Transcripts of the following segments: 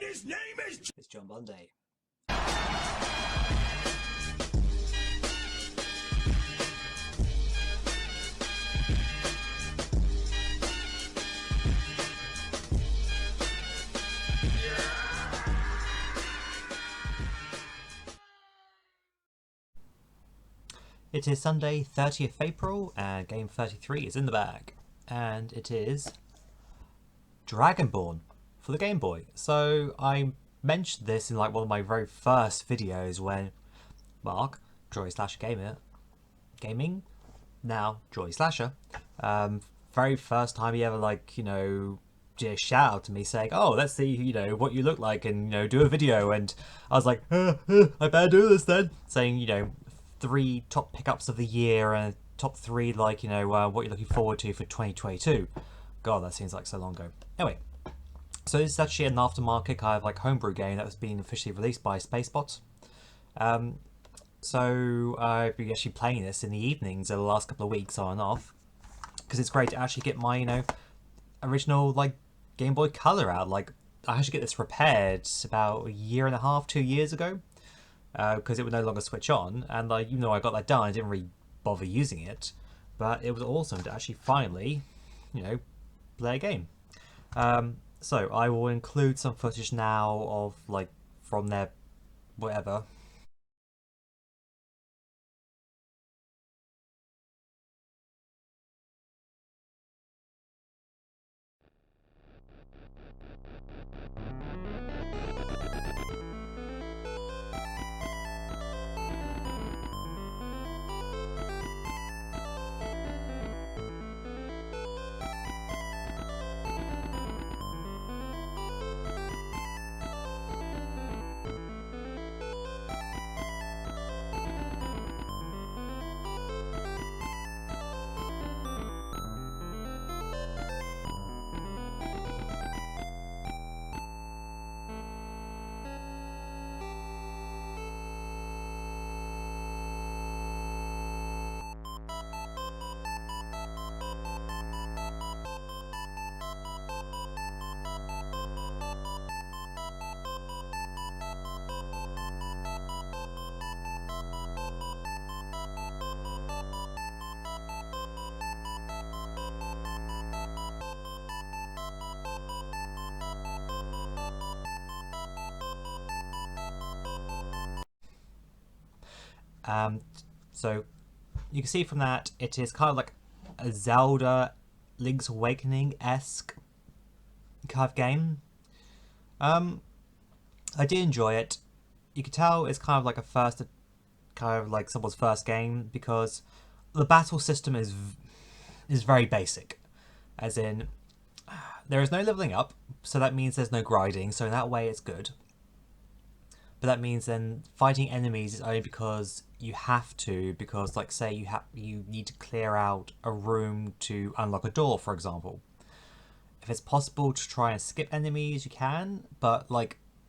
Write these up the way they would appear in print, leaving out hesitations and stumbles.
his name is... It's John Bunday. It is Sunday, 30th April, and game 33 is in the bag. And it is Dragonborn for the Game Boy. So I mentioned this in like one of my very first videos when Mark, Joy Slasher Gaming, now Joy Slasher, very first time he ever did a shout out to me saying, oh, let's see, what you look like and, do a video. And I was like, I better do this then. Saying, 3 top pickups of the year and top 3, what you're looking forward to for 2022. God, that seems like so long ago. Anyway, so this is actually an aftermarket kind of like homebrew game that was being officially released by Spacebot. So I've been actually playing this in the evenings over the last couple of weeks on and off, because it's great to actually get my, original Game Boy Color out. I actually get this repaired about a year and a half, 2 years ago, because it would no longer switch on, and even though I got that done, I didn't really bother using it, but it was awesome to actually finally, play a game. So I will include some footage now of from their whatever. So you can see from that it is kind of like a Zelda Link's Awakening-esque kind of game. I did enjoy it. You could tell it's kind of like someone's first game, because the battle system is very basic, as in there is no leveling up, so that means there's no grinding, so in that way it's good. But that means then fighting enemies is only because you have to, because say you need to clear out a room to unlock a door, for example. If it's possible to try and skip enemies, you can, but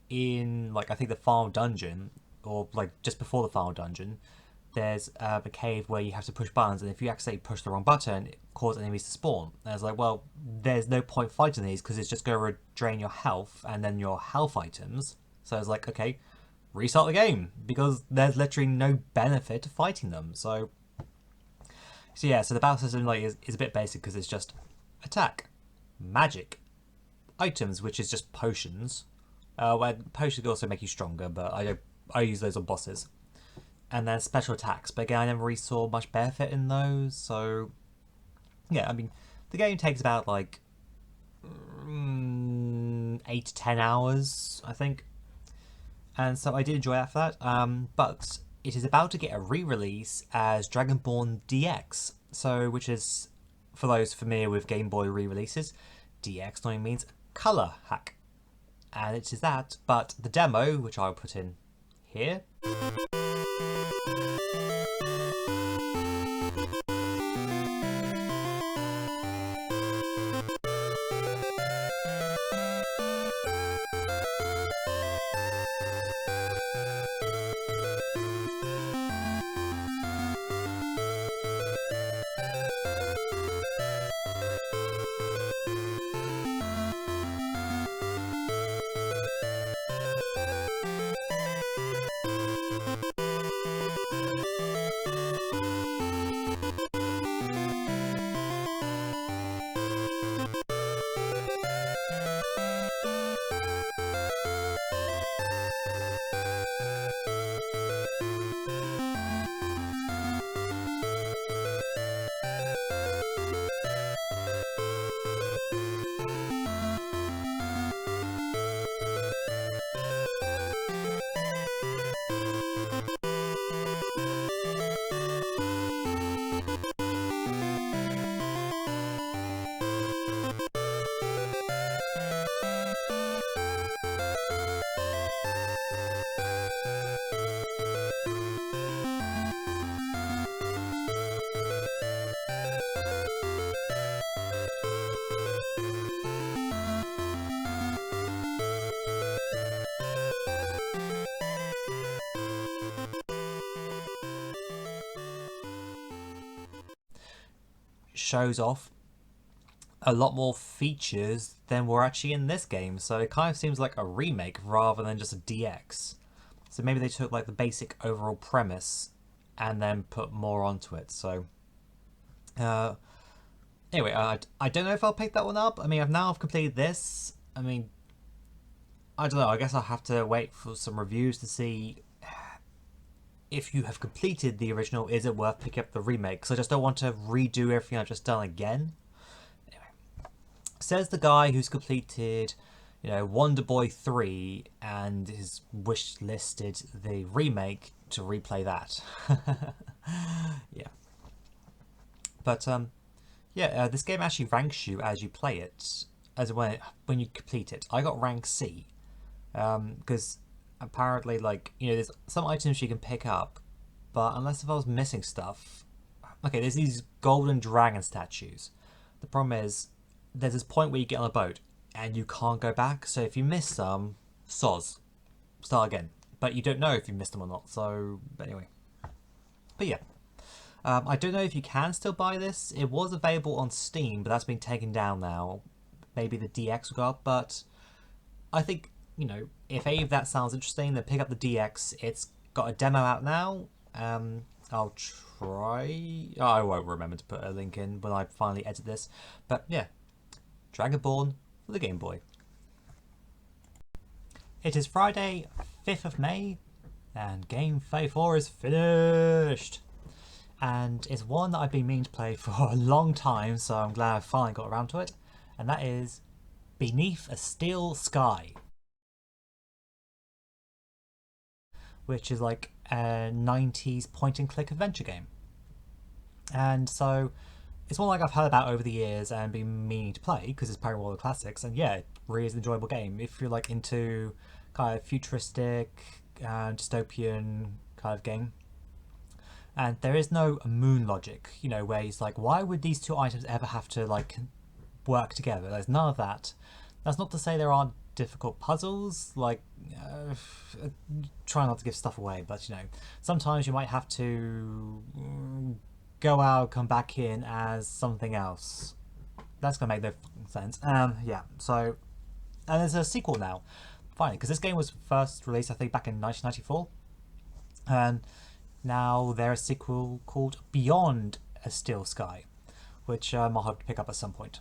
in I think the final dungeon, or just before the final dungeon, there's a cave where you have to push buttons, and if you accidentally push the wrong button, it causes enemies to spawn. And it's well, there's no point fighting these because it's just going to drain your health and then your health items. So it's okay, restart the game, because there's literally no benefit to fighting them. So yeah, so the battle system is a bit basic, because it's just attack, magic, items, which is just potions. Where potions can also make you stronger, but I use those on bosses. And then special attacks, but again, I never really saw much benefit in those. So yeah, I mean, the game takes about 8 to 10 hours, I think. And so I did enjoy that for that, but it is about to get a re-release as Dragonborn DX, so which is, for those familiar with Game Boy re-releases, DX normally means colour hack, and it is that, but the demo, which I'll put in here, Shows off a lot more features than were actually in this game, so it kind of seems like a remake rather than just a DX. So maybe they took like the basic overall premise and then put more onto it. So anyway, I don't know if I'll pick that one up. I mean, I've completed this. I mean, I don't know, I guess I'll have to wait for some reviews to see if you have completed the original, is it worth picking up the remake? Because I just don't want to redo everything I've just done again. Anyway, says the guy who's completed, Wonder Boy 3 and has wish listed the remake to replay that. Yeah. But this game actually ranks you as you play it, as when you complete it. I got rank C, because apparently, there's some items you can pick up, but unless if I was missing stuff. Okay, there's these golden dragon statues. The problem is, there's this point where you get on a boat and you can't go back, so if you miss some, soz. Start again. But you don't know if you missed them or not, so anyway. But yeah. I don't know if you can still buy this. It was available on Steam, but that's been taken down now. Maybe the DX will go up, but I think, if any of that sounds interesting, then pick up the DX. It's got a demo out now. I'll try. Oh, I won't remember to put a link in when I finally edit this. But yeah, Dragonborn for the Game Boy. It is Friday, 5th of May, and Game 34 is finished. And it's one that I've been meaning to play for a long time, so I'm glad I finally got around to it. And that is Beneath a Steel Sky, which is like a 90s point-and-click adventure game. And so it's one I've heard about over the years and been meaning to play because it's probably one of the classics. And yeah, it really is an enjoyable game if you're into kind of futuristic, dystopian kind of game. And there is no moon logic, where it's like, why would these two items ever have to work together? There's none of that. That's not to say there aren't difficult puzzles, try not to give stuff away, but sometimes you might have to go out, come back in as something else. That's gonna make no sense. Yeah, so, and there's a sequel now, finally, because this game was first released, I think, back in 1994, and now there's a sequel called Beyond a Steel Sky, which I'll hope to pick up at some point.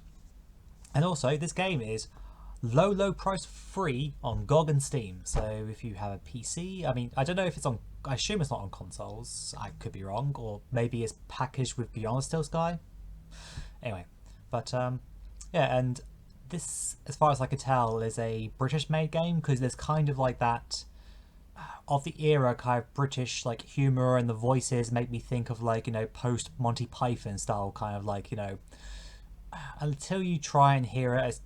And also, this game is low price free on GOG and Steam, so if you have a PC, I mean, I don't know if it's on, I assume it's not on consoles, I could be wrong, or maybe it's packaged with Beyond a Steel Sky. Anyway, but yeah, and this, as far as I can tell, is a British made game, because there's kind of like that of the era kind of British humor, and the voices make me think of post Monty Python style kind of until you try and hear it,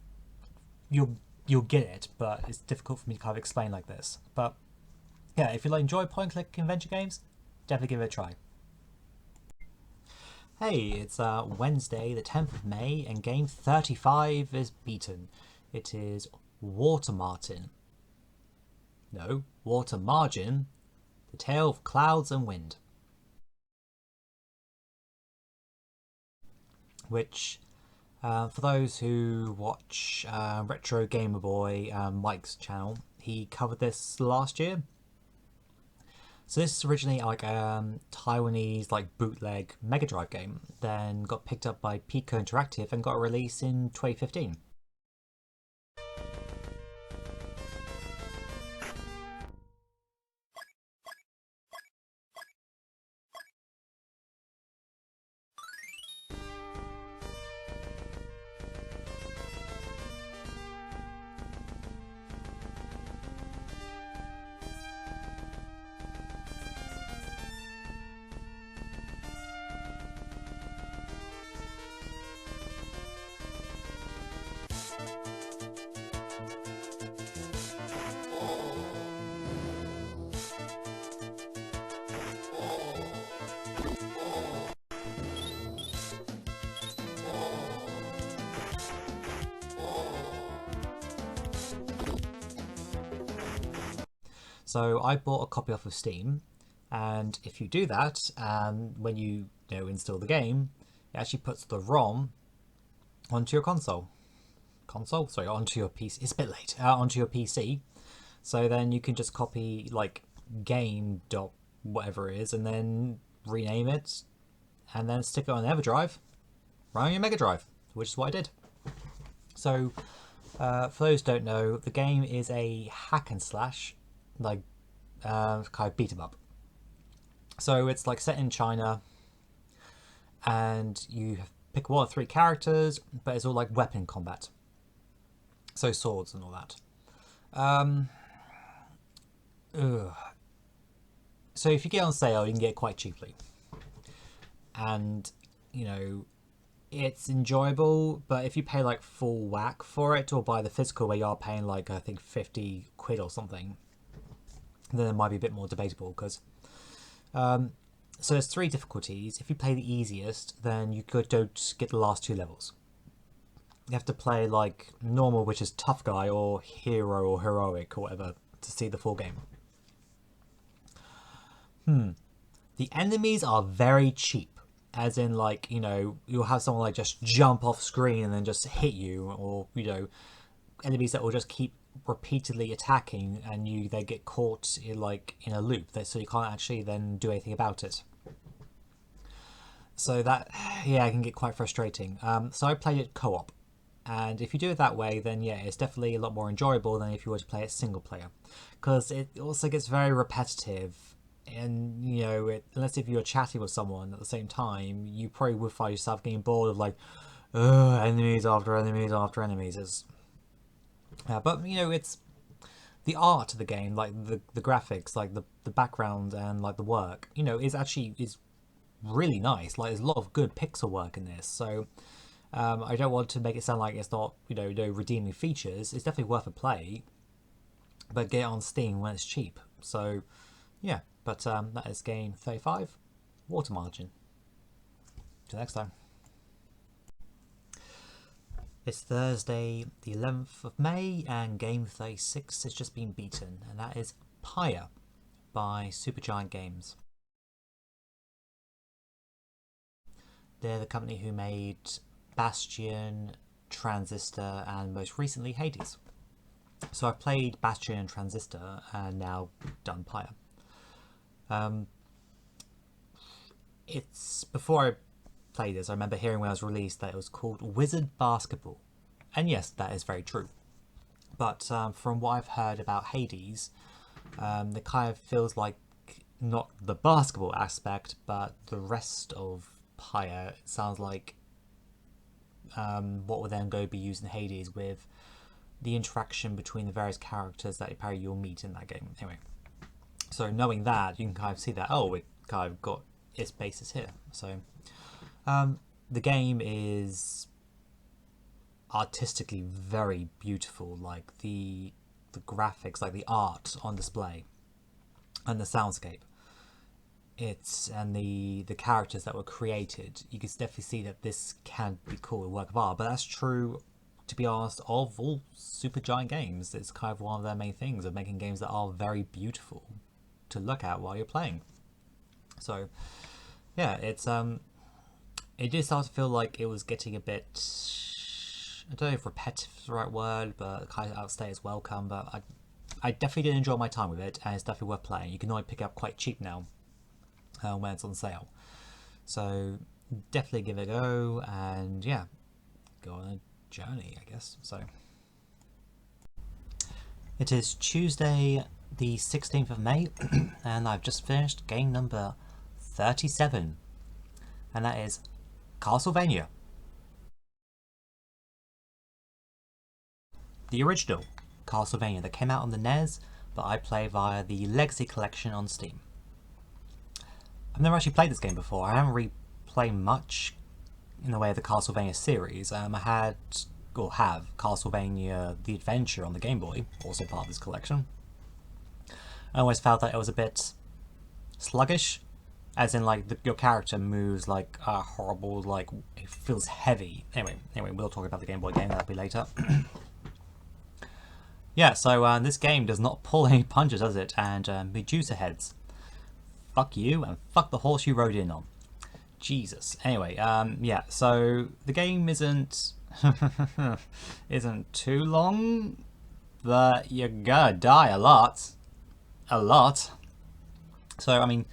you'll get it, but it's difficult for me to kind of explain like this. But yeah, if you enjoy point and click adventure games, definitely give it a try. Hey, it's Wednesday the 10th of May and game 35 is beaten. It is Water Margin, The Tale of Clouds and Wind. Which, for those who watch Retro Gamer Boy, Mike's channel, he covered this last year. So this is originally Taiwanese bootleg Mega Drive game, then got picked up by Pico Interactive and got a release in 2015. So I bought a copy off of Steam, and if you do that, when you install the game, it actually puts the ROM onto your onto your PC. It's a bit late. Onto your PC. So then you can just copy like game dot whatever it is, and then rename it, and then stick it on an EverDrive, run on your Mega Drive, which is what I did. So for those who don't know, the game is a hack and slash, like kind of beat 'em up. So it's like set in China, and you pick one of 3 characters, but it's all like weapon combat. So swords and all that. So if you get on sale, you can get it quite cheaply. And, it's enjoyable, but if you pay like full whack for it, or buy the physical where you are paying like, I think 50 quid or something, then it might be a bit more debatable, because so there's 3 difficulties. If you play the easiest, then you don't get the last 2 levels. You have to play like normal, which is tough guy, or hero or heroic or whatever, to see the full game. The enemies are very cheap, as in like, you'll have someone like just jump off screen and then just hit you, or enemies that will just keep repeatedly attacking, and they get caught in a loop, so you can't actually then do anything about it. So that, yeah, it can get quite frustrating. So I played it co-op, and if you do it that way, then yeah, it's definitely a lot more enjoyable than if you were to play it single player, because it also gets very repetitive. And unless if you're chatting with someone at the same time, you probably would find yourself getting bored of like enemies after enemies after enemies. But it's the art of the game, like the graphics, like the background, and like the work, is really nice. Like, there's a lot of good pixel work in this. So I don't want to make it sound like it's not no redeeming features. It's definitely worth a play, but get it on Steam when it's cheap. So yeah. But that is game 35, Water Margin. Till next time. It's Thursday, the 11th of May, and game 36 has just been beaten, and that is Pyre by Supergiant Games. They're the company who made Bastion, Transistor, and most recently Hades. So I've played Bastion and Transistor, and now done Pyre. It's before I played this, I remember hearing when it was released that it was called Wizard Basketball, and yes, that is very true. But from what I've heard about Hades, it kind of feels like not the basketball aspect, but the rest of Pyre. It sounds like what will then go be used in Hades, with the interaction between the various characters that you'll meet in that game. Anyway. So knowing that, you can kind of see that, it kind of got its basis here. So the game is artistically very beautiful, like the graphics, like the art on display, and the soundscape. And the characters that were created. You can definitely see that this can be called a work of art, but that's true, to be honest, of all Supergiant games. It's kind of one of their main things, of making games that are very beautiful to look at while you're playing. So yeah, it did start to feel like it was getting a bit, I don't know if repetitive is the right word, but kind of outstay its welcome. But I definitely did enjoy my time with it, and it's definitely worth playing. You can only pick it up quite cheap now when it's on sale, so definitely give it a go, and yeah, go on a journey, I guess. So it is Tuesday the 16th of May, and I've just finished game number 37, and that is Castlevania. The original Castlevania that came out on the NES, but I play via the Legacy Collection on Steam. I've never actually played this game before. I haven't really played much in the way of the Castlevania series. I have Castlevania The Adventure on the Game Boy, also part of this collection. I always felt that it was a bit sluggish, as in like your character moves like a horrible, like it feels heavy. Anyway, we'll talk about the Game Boy game, that'll be later. Yeah, so this game does not pull any punches, does it? And Medusa heads. Fuck you and fuck the horse you rode in on. Jesus. Anyway, yeah, so the game isn't isn't too long, but you're gonna die a lot. A lot. So I mean,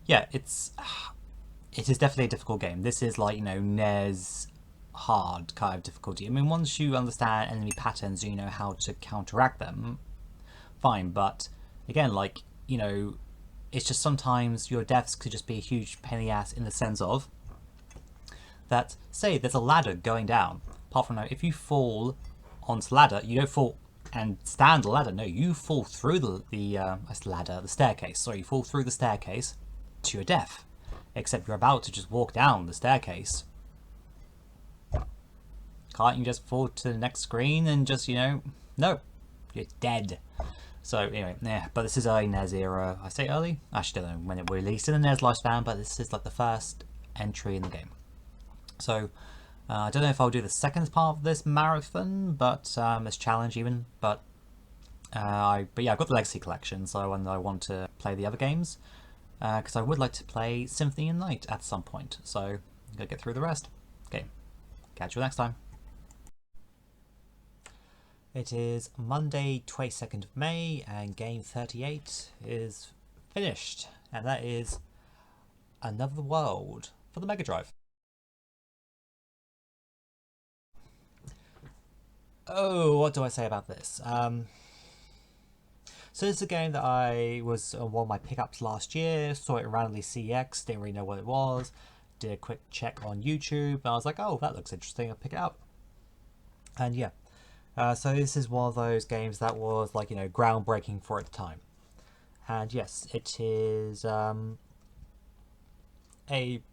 yeah, it is definitely a difficult game. This is like, you know, NES hard kind of difficulty. I mean, once you understand enemy patterns, you know how to counteract them, fine. But again, like, you know, it's just sometimes your deaths could just be a huge pain in the ass in the sense of that, say, there's a ladder going down. Apart from now, if you fall onto the ladder, you don't fall and stand the ladder. No, you fall through the staircase. Sorry, you fall through the staircase to your death. Except you're about to just walk down the staircase. Can't you just fall to the next screen and just, you know, no, you're dead. So anyway, yeah, but this is early NES era. I say early? I actually don't know when it was released in the NES lifespan, but this is like the first entry in the game. So I don't know if I'll do the second part of this marathon, but this challenge even. But yeah, I've got the Legacy Collection, so I want to play the other games because I would like to play Symphony and Night at some point. So I'm gonna get through the rest. Okay, catch you next time. It is Monday, 22nd of May, and game 38 is finished, and that is Another World for the Mega Drive. Oh, what do I say about this? So this is a game that I was on one of my pickups last year, saw it randomly CX, didn't really know what it was, did a quick check on YouTube, and I was like, oh, that looks interesting, I'll pick it up. And yeah, so this is one of those games that was like, you know, groundbreaking for its time. And yes, it is a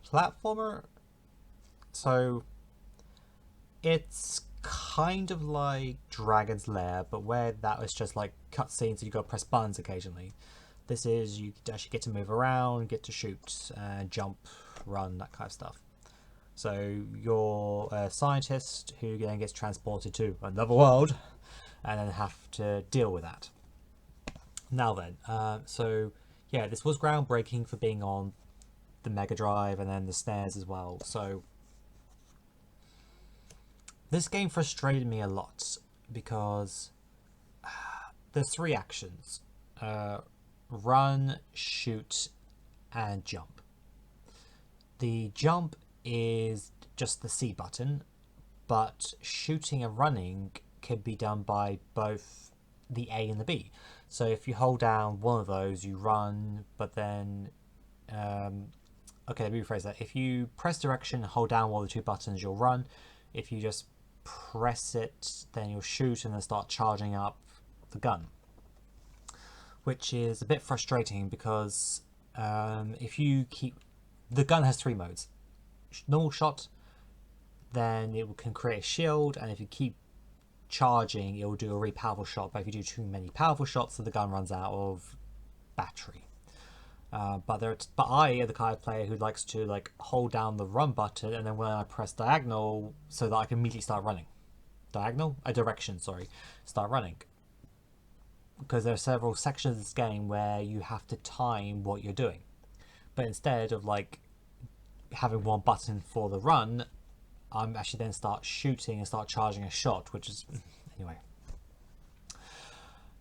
platformer. So it's kind of like Dragon's Lair, but where that was just like cutscenes, so you got to press buttons occasionally. This is you actually get to move around, get to shoot, jump, run, that kind of stuff. So you're a scientist who then gets transported to another world and then have to deal with that. Now then, so yeah, this was groundbreaking for being on the Mega Drive and then the SNES as well. So this game frustrated me a lot because there's three actions: run, shoot, and jump. The jump is just the C button, but shooting and running can be done by both the A and the B. So if you hold down one of those, you run, but then okay, let me rephrase that. If you press direction and hold down one of the two buttons, you'll run. If you just press it, then you'll shoot and then start charging up the gun, which is a bit frustrating because if you keep, the gun has three modes: normal shot, then it can create a shield, and if you keep charging, it will do a really powerful shot. But if you do too many powerful shots, then the gun runs out of battery. But I am the kind of player who likes to like hold down the run button, and then when I press diagonal, so that I can immediately start running. Diagonal? A direction, sorry. Start running. Because there are several sections of this game where you have to time what you're doing. But instead of like having one button for the run, I'm actually then start shooting and start charging a shot, which is anyway.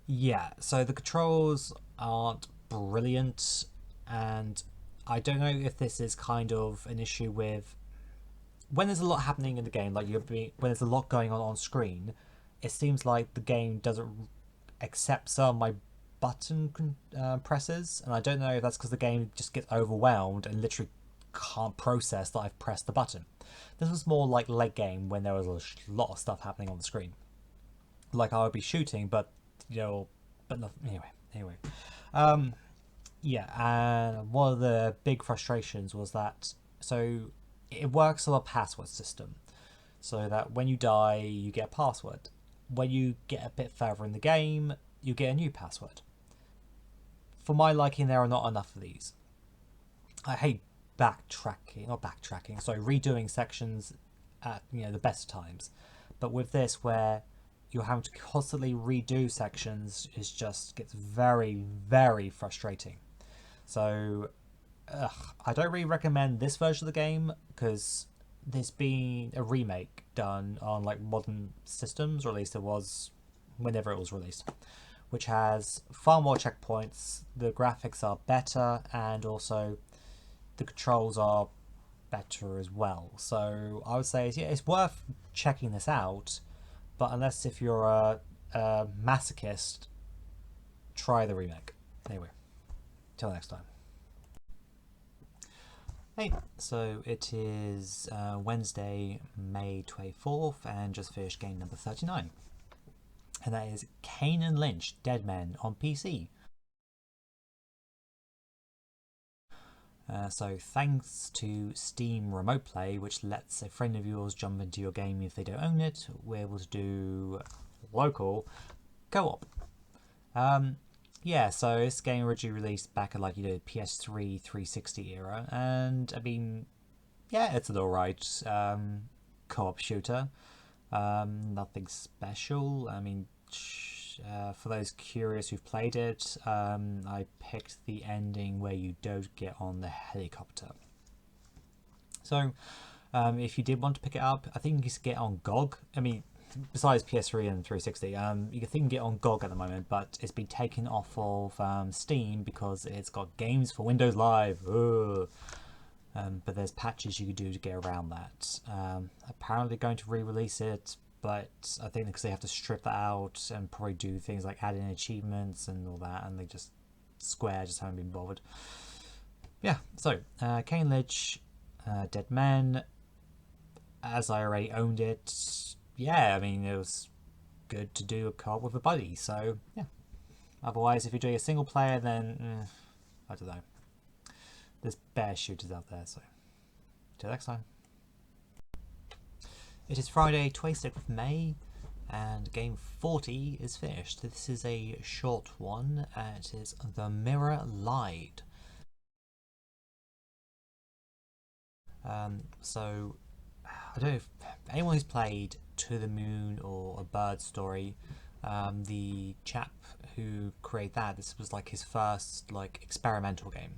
Yeah, so the controls aren't brilliant, and I don't know if this is kind of an issue with when there's a lot happening in the game, like when there's a lot going on screen, it seems like the game doesn't accept some of my button presses, and I don't know if that's because the game just gets overwhelmed and literally can't process that I've pressed the button. This was more like late game when there was a lot of stuff happening on the screen. Like I would be shooting, but you know, but nothing. Anyway, yeah, and one of the big frustrations was that so it works on a password system, so that when you die, you get a password. When you get a bit further in the game, you get a new password. For my liking, there are not enough of these. I hate redoing sections at the best times. But with this, where you're having to constantly redo sections gets very, very frustrating. So I don't really recommend this version of the game because there's been a remake done on like modern systems, or at least it was whenever it was released, which has far more checkpoints, the graphics are better, and also the controls are better as well. So I would say it's worth checking this out, but unless if you're a masochist, try the remake. Anyway, till next time. Hey, so it is Wednesday, May 24th, and just finished game number 39. And that is Kane and Lynch, Dead Men on PC. So thanks to Steam Remote Play, which lets a friend of yours jump into your game if they don't own it, we're able to do local co-op. Yeah, so this game originally released back in like PS3 360 era, and I mean, yeah, it's an alright co-op shooter. Nothing special. I mean, for those curious who've played it, I picked the ending where you don't get on the helicopter. So if you did want to pick it up, I think you can get on GOG. I mean, besides PS3 and 360, you can get on GOG at the moment, but it's been taken off of Steam because it's got games for Windows Live. But there's patches you could do to get around that. Apparently going to re-release it, but I think because they have to strip that out and probably do things like add in achievements and all that, and Square just haven't been bothered. Yeah, so Kane Lynch, Dead Men, as I already owned it, yeah, I mean, it was good to do a co-op with a buddy, so yeah. Otherwise, if you're doing a single player, then I don't know. There's bear shooters out there, so till next time. It is Friday, 26th of May, and game 40 is finished. This is a short one, and it is The Mirror Lied. So, I don't know if anyone who's played To the Moon or A Bird Story, the chap who created that, this was like his first like experimental game.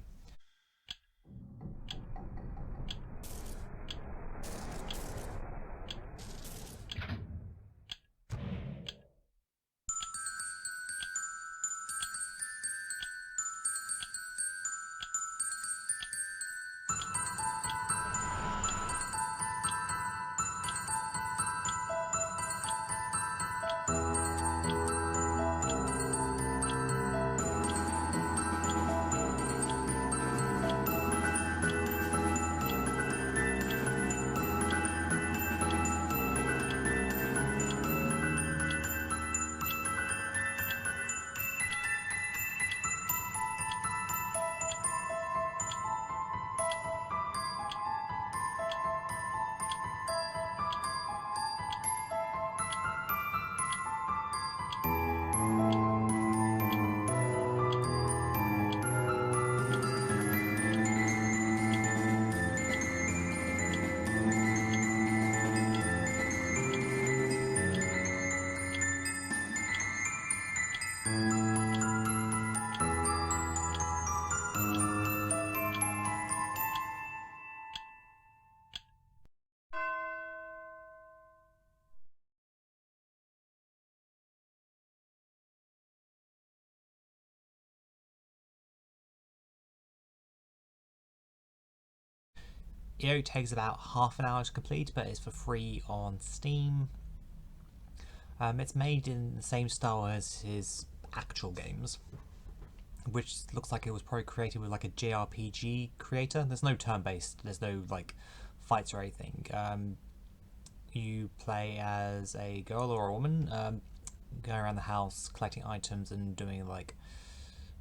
It only takes about half an hour to complete, but it's for free on Steam. It's made in the same style as his actual games, which looks like it was probably created with like a JRPG creator. There's no turn-based, there's no like fights or anything. You play as a girl or a woman, going around the house collecting items and doing like,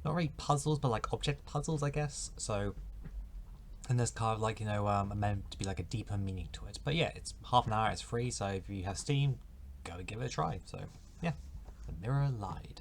not really puzzles, but like object puzzles, I guess. So, and there's kind of like, meant to be like a deeper meaning to it. But yeah, it's half an hour, it's free, so if you have Steam, go and give it a try. So yeah, The Mirror Lied.